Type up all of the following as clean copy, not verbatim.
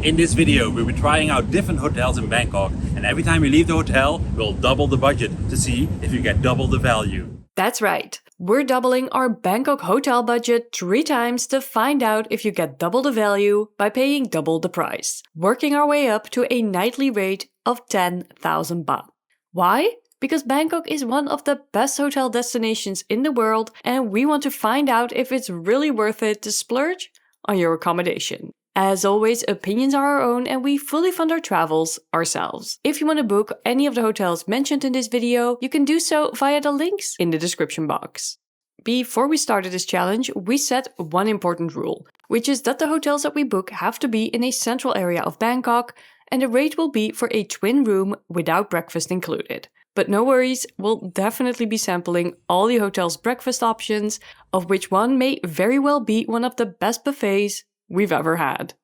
In this video, we'll be trying out different hotels in Bangkok, and every time we leave the hotel, we'll double the budget to see if you get double the value. That's right. We're doubling our Bangkok hotel budget 3 times to find out if you get double the value by paying double the price, working our way up to a nightly rate of 10,000 baht. Why? Because Bangkok is one of the best hotel destinations in the world, and we want to find out if it's really worth it to splurge on your accommodation. As always, opinions are our own and we fully fund our travels ourselves. If you want to book any of the hotels mentioned in this video, you can do so via the links in the description box. Before we started this challenge, we set one important rule, which is that the hotels that we book have to be in a central area of Bangkok, and the rate will be for a twin room without breakfast included. But no worries, we'll definitely be sampling all the hotel's breakfast options, of which one may very well be one of the best buffets we've ever had.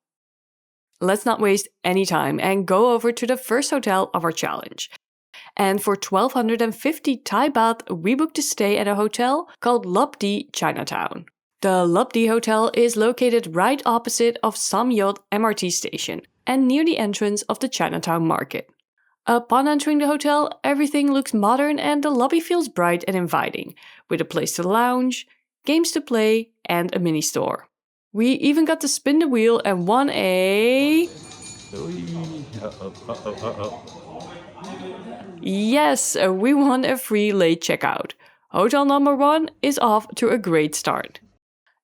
Let's not waste any time and go over to the first hotel of our challenge. And for 1,250 Thai baht, we booked a stay at a hotel called LubD Chinatown. The LubD Hotel is located right opposite of Samyot MRT station and near the entrance of the Chinatown market. Upon entering the hotel, everything looks modern and the lobby feels bright and inviting, with a place to lounge, games to play, and a mini store. We even got to spin the wheel and won a... Yes, we won a free late checkout. Hotel number 1 is off to a great start.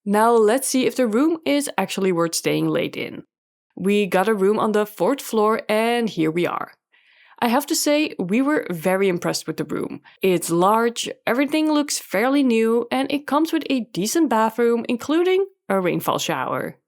Now let's see if the room is actually worth staying late in. We got a room on the 4th floor and here we are. I have to say, we were very impressed with the room. It's large, everything looks fairly new, and it comes with a decent bathroom, including a rainfall shower.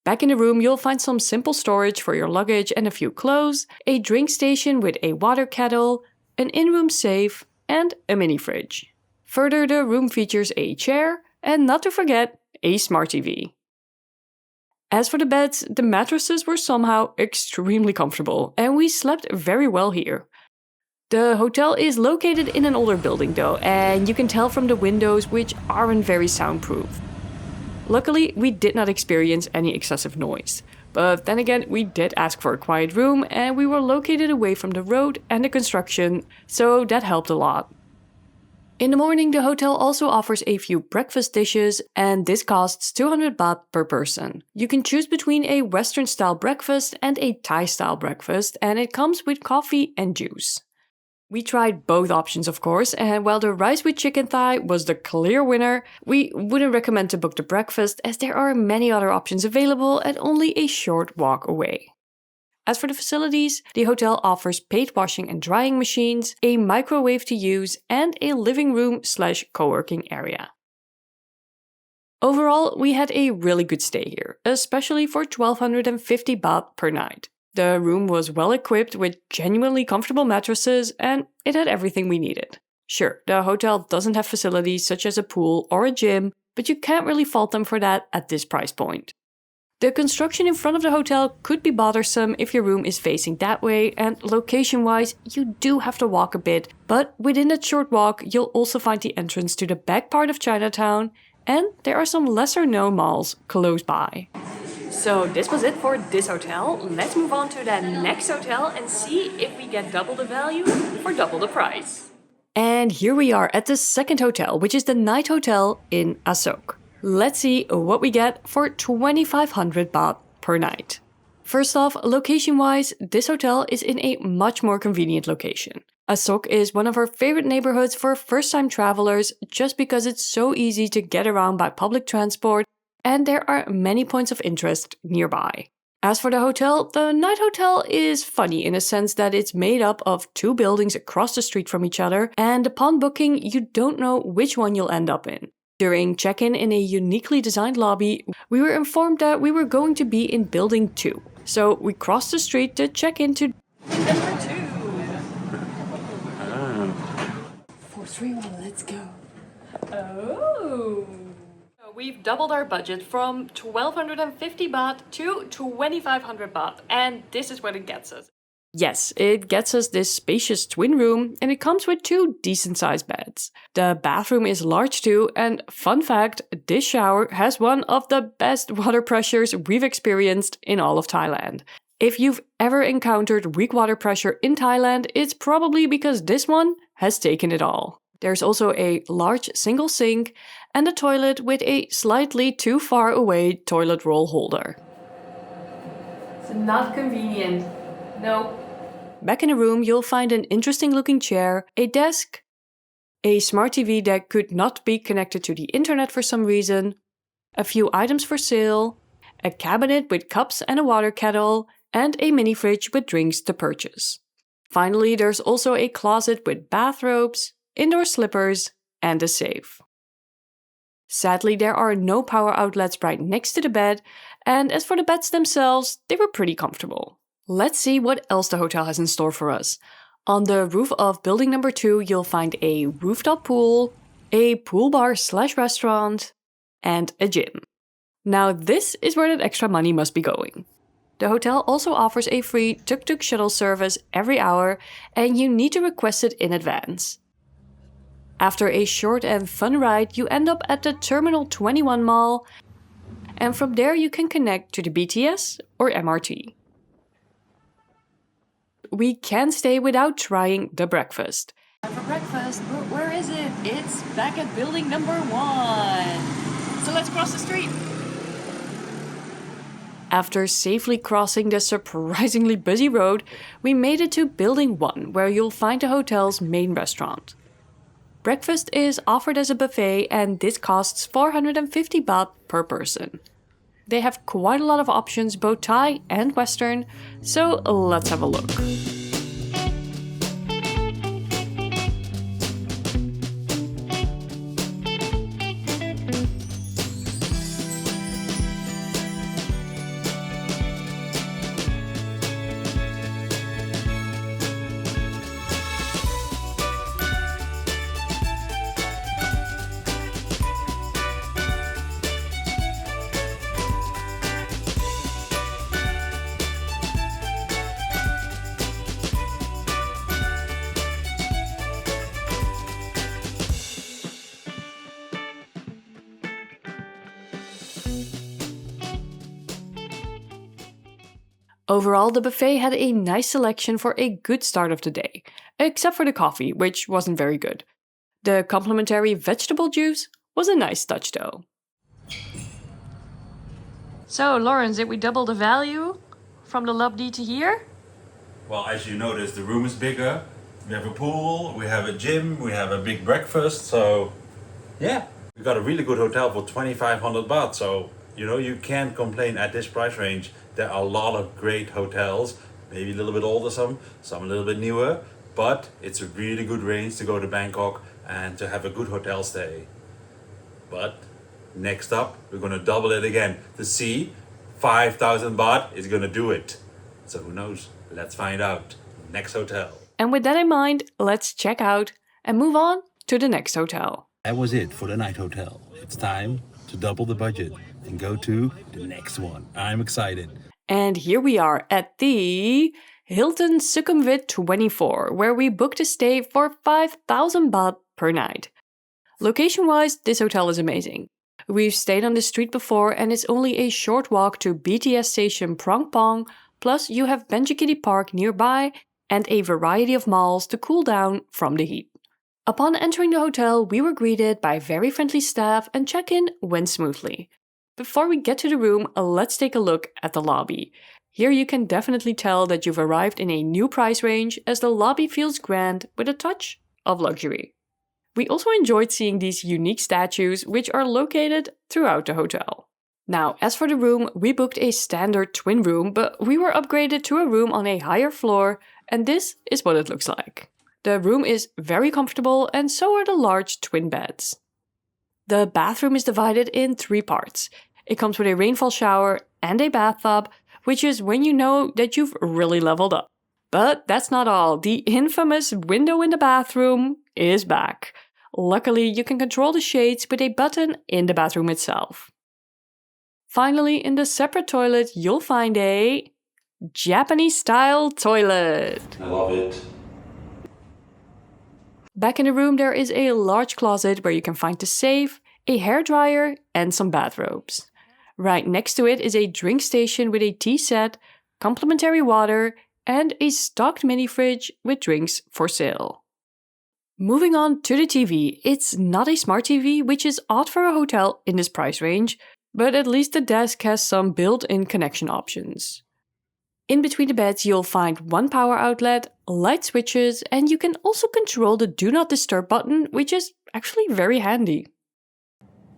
Back in the room, you'll find some simple storage for your luggage and a few clothes, a drink station with a water kettle, an in-room safe, and a mini fridge. Further, the room features a chair, and not to forget, a smart TV. As for the beds, the mattresses were somehow extremely comfortable, and we slept very well here. The hotel is located in an older building though, and you can tell from the windows which aren't very soundproof. Luckily, we did not experience any excessive noise. But then again, we did ask for a quiet room, and we were located away from the road and the construction, so that helped a lot. In the morning, the hotel also offers a few breakfast dishes, and this costs 200 baht per person. You can choose between a Western-style breakfast and a Thai-style breakfast, and it comes with coffee and juice. We tried both options, of course, and while the rice with chicken thigh was the clear winner, we wouldn't recommend to book the breakfast as there are many other options available and only a short walk away. As for the facilities, the hotel offers paid washing and drying machines, a microwave to use, and a living room/co-working area. Overall, we had a really good stay here, especially for 1,250 baht per night. The room was well equipped with genuinely comfortable mattresses, and it had everything we needed. Sure, the hotel doesn't have facilities such as a pool or a gym, but you can't really fault them for that at this price point. The construction in front of the hotel could be bothersome if your room is facing that way, and location-wise, you do have to walk a bit, but within that short walk, you'll also find the entrance to the back part of Chinatown, and there are some lesser-known malls close by. So this was it for this hotel. Let's move on to the next hotel and see if we get double the value for double the price. And here we are at the second hotel, which is the night hotel in Asok. Let's see what we get for 2,500 baht per night. First off, location-wise, this hotel is in a much more convenient location. Asok is one of our favorite neighborhoods for first-time travelers just because it's so easy to get around by public transport and there are many points of interest nearby. As for the hotel, the night hotel is funny in a sense that it's made up of 2 buildings across the street from each other, and upon booking, you don't know which one you'll end up in. During check-in in a uniquely designed lobby, we were informed that we were going to be in building 2. So we crossed the street to check into number 2. 4, 3, 1, let's go. Oh. So we've doubled our budget from 1,250 baht to 2,500 baht, and this is what it gets us. Yes, it gets us this spacious twin room and it comes with 2 decent sized beds. The bathroom is large too, and fun fact, this shower has one of the best water pressures we've experienced in all of Thailand. If you've ever encountered weak water pressure in Thailand, it's probably because this one has taken it all. There's also a large single sink and a toilet with a slightly too far away toilet roll holder. It's not convenient. No. Back in the room, you'll find an interesting looking chair, a desk, a smart TV that could not be connected to the internet for some reason, a few items for sale, a cabinet with cups and a water kettle, and a mini fridge with drinks to purchase. Finally, there's also a closet with bathrobes, indoor slippers, and a safe. Sadly, there are no power outlets right next to the bed, and as for the beds themselves, they were pretty comfortable. Let's see what else the hotel has in store for us. On the roof of building number 2, you'll find a rooftop pool, a pool bar / restaurant, and a gym. Now this is where that extra money must be going. The hotel also offers a free tuk-tuk shuttle service every hour, and you need to request it in advance. After a short and fun ride, you end up at the Terminal 21 Mall, and from there you can connect to the BTS or MRT. We can't stay without trying the breakfast. For breakfast, where is it? It's back at building number 1. So let's cross the street. After safely crossing the surprisingly busy road, we made it to building 1, where you'll find the hotel's main restaurant. Breakfast is offered as a buffet, and this costs 450 baht per person. They have quite a lot of options, both Thai and Western, so let's have a look. Overall, the buffet had a nice selection for a good start of the day, except for the coffee, which wasn't very good. The complimentary vegetable juice was a nice touch though. So, Lawrence, did we double the value from the LubD to here? Well, as you notice, the room is bigger. We have a pool, we have a gym, we have a big breakfast, so yeah. We got a really good hotel for 2,500 baht, so you can't complain at this price range. There are a lot of great hotels, maybe a little bit older some a little bit newer, but it's a really good range to go to Bangkok and to have a good hotel stay. But next up, we're gonna double it again. To see 5,000 baht is gonna do it. So who knows? Let's find out. Next hotel. And with that in mind, let's check out and move on to the next hotel. That was it for the night hotel. It's time to double the budget and go to the next one. I'm excited. And here we are at the Hilton Sukhumvit 24, where we booked a stay for 5,000 baht per night. Location-wise, this hotel is amazing. We've stayed on this street before and it's only a short walk to BTS station Prongpong, plus you have Benjikiti Park nearby and a variety of malls to cool down from the heat. Upon entering the hotel, we were greeted by very friendly staff and check-in went smoothly. Before we get to the room, let's take a look at the lobby. Here you can definitely tell that you've arrived in a new price range as the lobby feels grand with a touch of luxury. We also enjoyed seeing these unique statues which are located throughout the hotel. Now, as for the room, we booked a standard twin room, but we were upgraded to a room on a higher floor, and this is what it looks like. The room is very comfortable and so are the large twin beds. The bathroom is divided in 3 parts. It comes with a rainfall shower and a bathtub, which is when you know that you've really leveled up. But that's not all. The infamous window in the bathroom is back. Luckily, you can control the shades with a button in the bathroom itself. Finally, in the separate toilet, you'll find a Japanese-style toilet. I love it. Back in the room there is a large closet where you can find the safe, a hairdryer and some bathrobes. Right next to it is a drink station with a tea set, complimentary water and a stocked mini fridge with drinks for sale. Moving on to the TV, it's not a smart TV, which is odd for a hotel in this price range, but at least the desk has some built-in connection options. In between the beds you'll find one power outlet, light switches, and you can also control the Do Not Disturb button, which is actually very handy.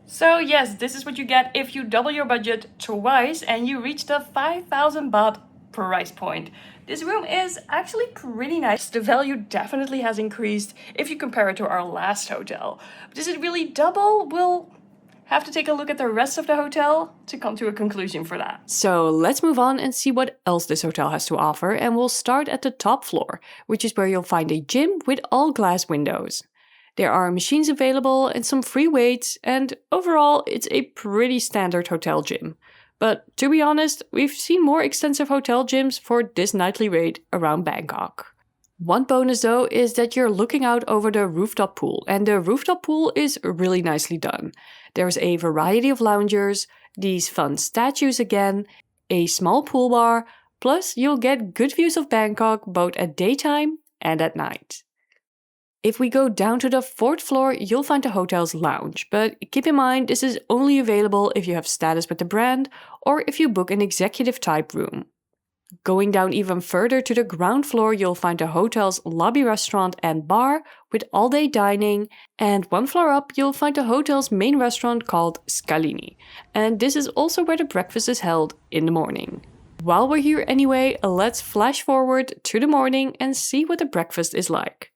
So yes, this is what you get if you double your budget twice and you reach the 5,000 baht price point. This room is actually pretty nice. The value definitely has increased if you compare it to our last hotel. But is it really double? We'll have to take a look at the rest of the hotel to come to a conclusion for that. So let's move on and see what else this hotel has to offer, and we'll start at the top floor, which is where you'll find a gym with all glass windows. There are machines available and some free weights, and overall it's a pretty standard hotel gym. But to be honest, we've seen more extensive hotel gyms for this nightly rate around Bangkok. One bonus though is that you're looking out over the rooftop pool, and the rooftop pool is really nicely done. There's a variety of loungers, these fun statues again, a small pool bar, plus you'll get good views of Bangkok both at daytime and at night. If we go down to the 4th floor, you'll find the hotel's lounge, but keep in mind this is only available if you have status with the brand or if you book an executive type room. Going down even further to the ground floor, you'll find the hotel's lobby restaurant and bar with all-day dining, and one floor up you'll find the hotel's main restaurant called Scalini, and this is also where the breakfast is held in the morning. While we're here anyway, let's flash forward to the morning and see what the breakfast is like.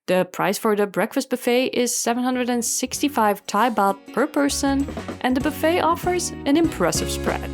The price for the breakfast buffet is 765 Thai baht per person, and the buffet offers an impressive spread.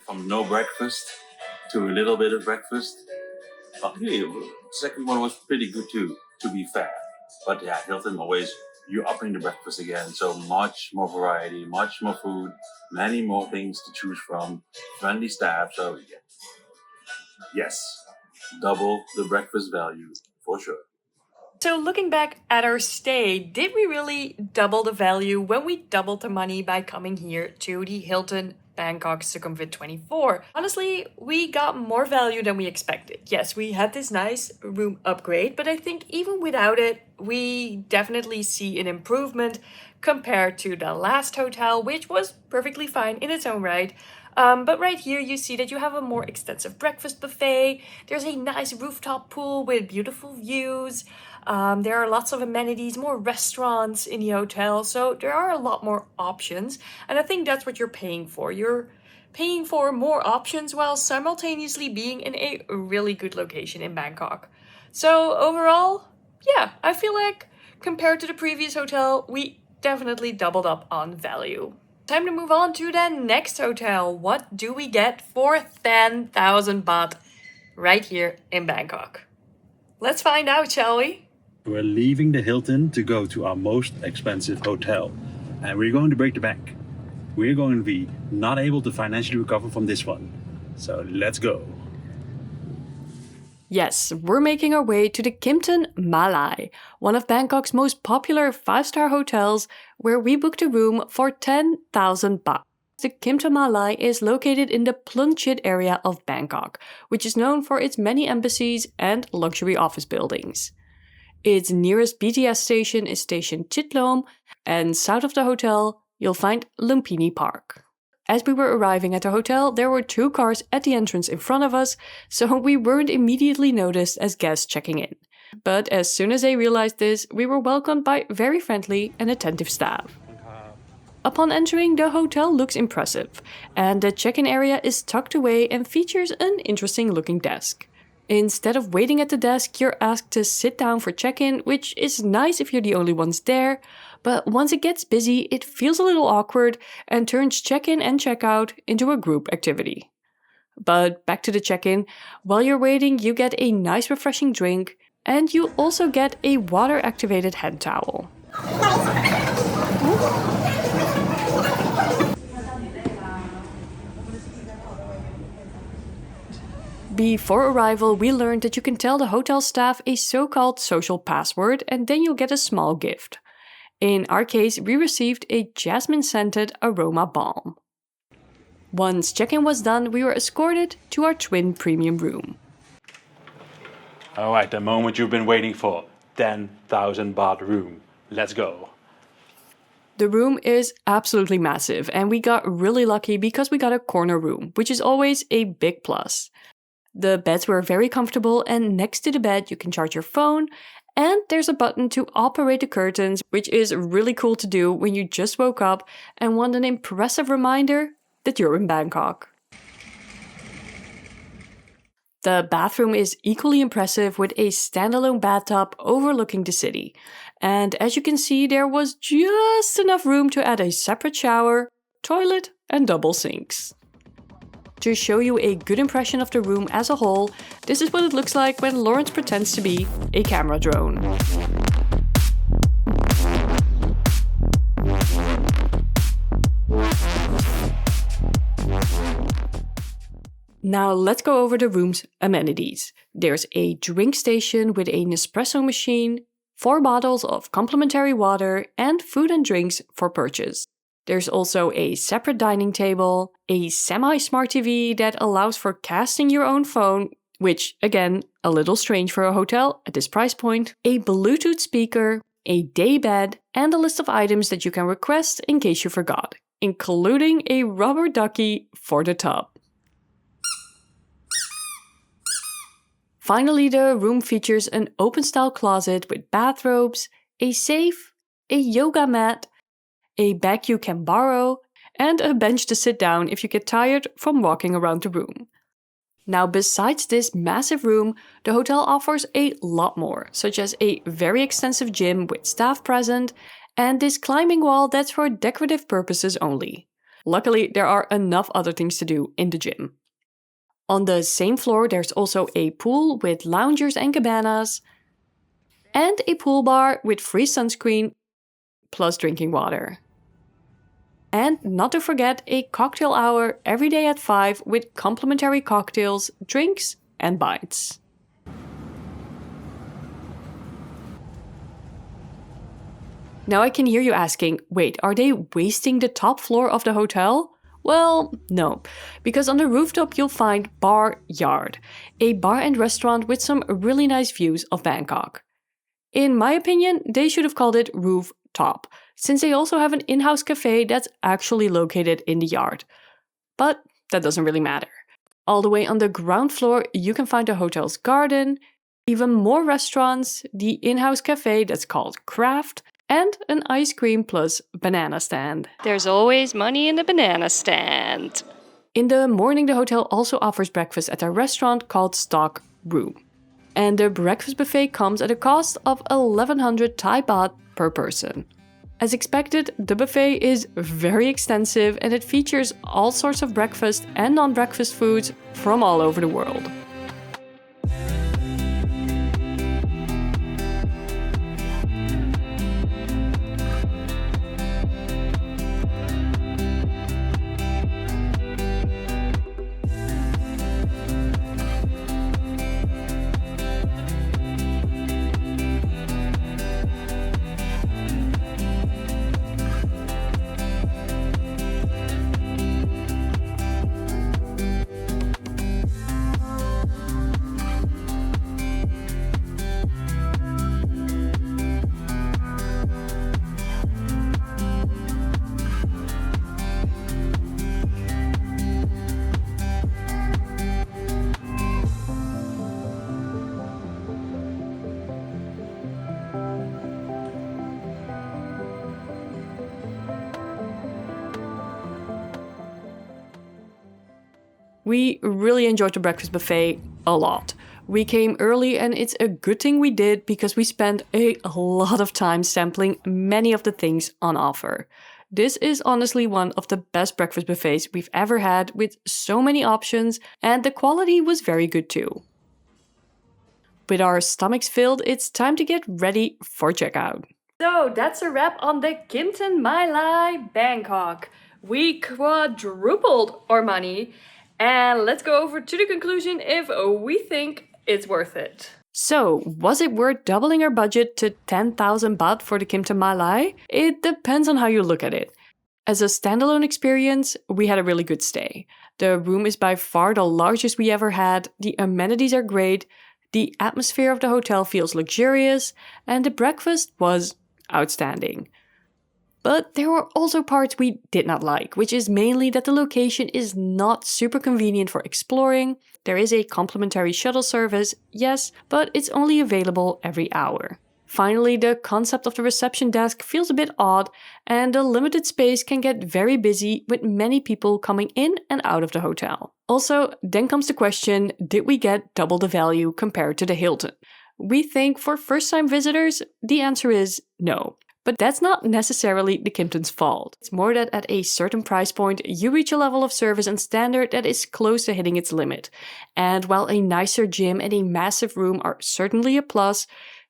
From no breakfast to a little bit of breakfast. Okay, the second one was pretty good too, to be fair. But yeah, Hilton always, you're upping the breakfast again. So much more variety, much more food, many more things to choose from, friendly staff. So yeah. Yes, double the breakfast value for sure. So looking back at our stay, did we really double the value when we doubled the money by coming here to the Hilton Bangkok Sukhumvit 24? Honestly, we got more value than we expected. Yes, we had this nice room upgrade, but I think even without it, we definitely see an improvement compared to the last hotel, which was perfectly fine in its own right. But right here you see that you have a more extensive breakfast buffet. There's a nice rooftop pool with beautiful views. There are lots of amenities, more restaurants in the hotel. So there are a lot more options. And I think that's what you're paying for. You're paying for more options while simultaneously being in a really good location in Bangkok. So overall, yeah, I feel like compared to the previous hotel, we definitely doubled up on value. Time to move on to the next hotel. What do we get for 10,000 baht right here in Bangkok? Let's find out, shall we? We're leaving the Hilton to go to our most expensive hotel, and we're going to break the bank. We're going to be not able to financially recover from this one. So let's go. Yes, we're making our way to the Kimpton Maa-Lai, one of Bangkok's most popular 5-star hotels, where we booked a room for 10,000 baht. The Kimpton Maa-Lai is located in the Plunchit area of Bangkok, which is known for its many embassies and luxury office buildings. Its nearest BTS station is Station Chitlom, and south of the hotel, you'll find Lumpini Park. As we were arriving at the hotel, there were 2 cars at the entrance in front of us, so we weren't immediately noticed as guests checking in. But as soon as they realized this, we were welcomed by very friendly and attentive staff. Upon entering, the hotel looks impressive, and the check-in area is tucked away and features an interesting looking desk. Instead of waiting at the desk, you're asked to sit down for check-in, which is nice if you're the only ones there, but once it gets busy, it feels a little awkward and turns check-in and check-out into a group activity. But back to the check-in, while you're waiting, you get a nice refreshing drink, and you also get a water-activated hand towel. Before arrival, we learned that you can tell the hotel staff a so-called social password and then you'll get a small gift. In our case, we received a jasmine-scented aroma balm. Once check-in was done, we were escorted to our twin premium room. Alright, the moment you've been waiting for. 10,000 baht room. Let's go. The room is absolutely massive and we got really lucky because we got a corner room, which is always a big plus. The beds were very comfortable and next to the bed you can charge your phone and there's a button to operate the curtains, which is really cool to do when you just woke up and want an impressive reminder that you're in Bangkok. The bathroom is equally impressive with a standalone bathtub overlooking the city. And as you can see, there was just enough room to add a separate shower, toilet and double sinks. To show you a good impression of the room as a whole, this is what it looks like when Lawrence pretends to be a camera drone. Now let's go over the room's amenities. There's a drink station with a Nespresso machine, 4 bottles of complimentary water, and food and drinks for purchase. There's also a separate dining table, a semi-smart TV that allows for casting your own phone, which, again, a little strange for a hotel at this price point, a Bluetooth speaker, a day bed, and a list of items that you can request in case you forgot, including a rubber ducky for the tub. Finally, the room features an open-style closet with bathrobes, a safe, a yoga mat, a bag you can borrow, and a bench to sit down if you get tired from walking around the room. Now, besides this massive room, the hotel offers a lot more, such as a very extensive gym with staff present, and this climbing wall that's for decorative purposes only. Luckily, there are enough other things to do in the gym. On the same floor, there's also a pool with loungers and cabanas, and a pool bar with free sunscreen, plus drinking water. And not to forget a cocktail hour every day at 5 with complimentary cocktails, drinks, and bites. Now I can hear you asking, wait, are they wasting the top floor of the hotel? Well, no, because on the rooftop you'll find Bar Yard, a bar and restaurant with some really nice views of Bangkok. In my opinion, they should have called it Rooftop, since they also have an in-house cafe that's actually located in the yard. But that doesn't really matter. All the way on the ground floor, you can find the hotel's garden, even more restaurants, the in-house cafe that's called Craft, and an ice cream plus banana stand. There's always money in the banana stand. In the morning, the hotel also offers breakfast at a restaurant called Stock Room. And the breakfast buffet comes at a cost of 1,100 Thai baht per person. As expected, the buffet is very extensive and it features all sorts of breakfast and non-breakfast foods from all over the world. We really enjoyed the breakfast buffet a lot. We came early and it's a good thing we did because we spent a lot of time sampling many of the things on offer. This is honestly one of the best breakfast buffets we've ever had with so many options, and the quality was very good too. With our stomachs filled, it's time to get ready for checkout. So that's a wrap on the Kimpton Maa-Lai Bangkok. We quadrupled our money, and let's go over to the conclusion if we think it's worth it. So, was it worth doubling our budget to 10,000 baht for the Kimpton Maa-Lai? It depends on how you look at it. As a standalone experience, we had a really good stay. The room is by far the largest we ever had, the amenities are great, the atmosphere of the hotel feels luxurious, and the breakfast was outstanding. But there were also parts we did not like, which is mainly that the location is not super convenient for exploring. There is a complimentary shuttle service, yes, but it's only available every hour. Finally, the concept of the reception desk feels a bit odd, and the limited space can get very busy with many people coming in and out of the hotel. Also, then comes the question, did we get double the value compared to the Hilton? We think for first-time visitors, the answer is no. But that's not necessarily the Kimpton's fault. It's more that at a certain price point, you reach a level of service and standard that is close to hitting its limit. And while a nicer gym and a massive room are certainly a plus,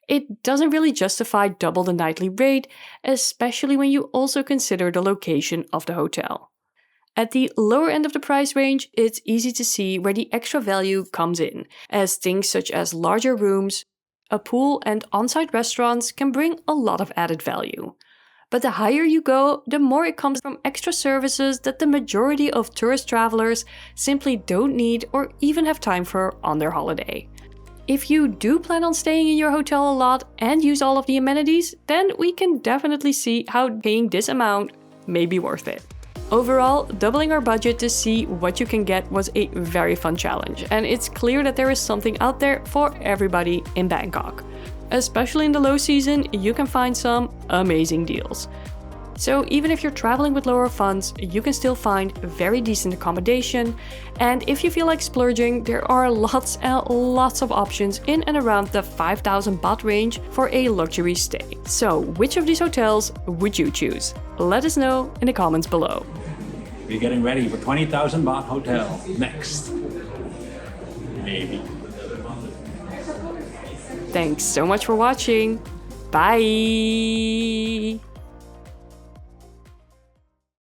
it doesn't really justify double the nightly rate, especially when you also consider the location of the hotel. At the lower end of the price range, it's easy to see where the extra value comes in, as things such as larger rooms, a pool and on-site restaurants can bring a lot of added value. But the higher you go, the more it comes from extra services that the majority of tourist travelers simply don't need or even have time for on their holiday. If you do plan on staying in your hotel a lot and use all of the amenities, then we can definitely see how paying this amount may be worth it. Overall, doubling our budget to see what you can get was a very fun challenge, and it's clear that there is something out there for everybody in Bangkok. Especially in the low season, you can find some amazing deals. So even if you're traveling with lower funds, you can still find very decent accommodation, and if you feel like splurging, there are lots and lots of options in and around the 5,000 baht range for a luxury stay. So which of these hotels would you choose? Let us know in the comments below. We're getting ready for 20,000 baht hotel next. Maybe. Thanks so much for watching. Bye!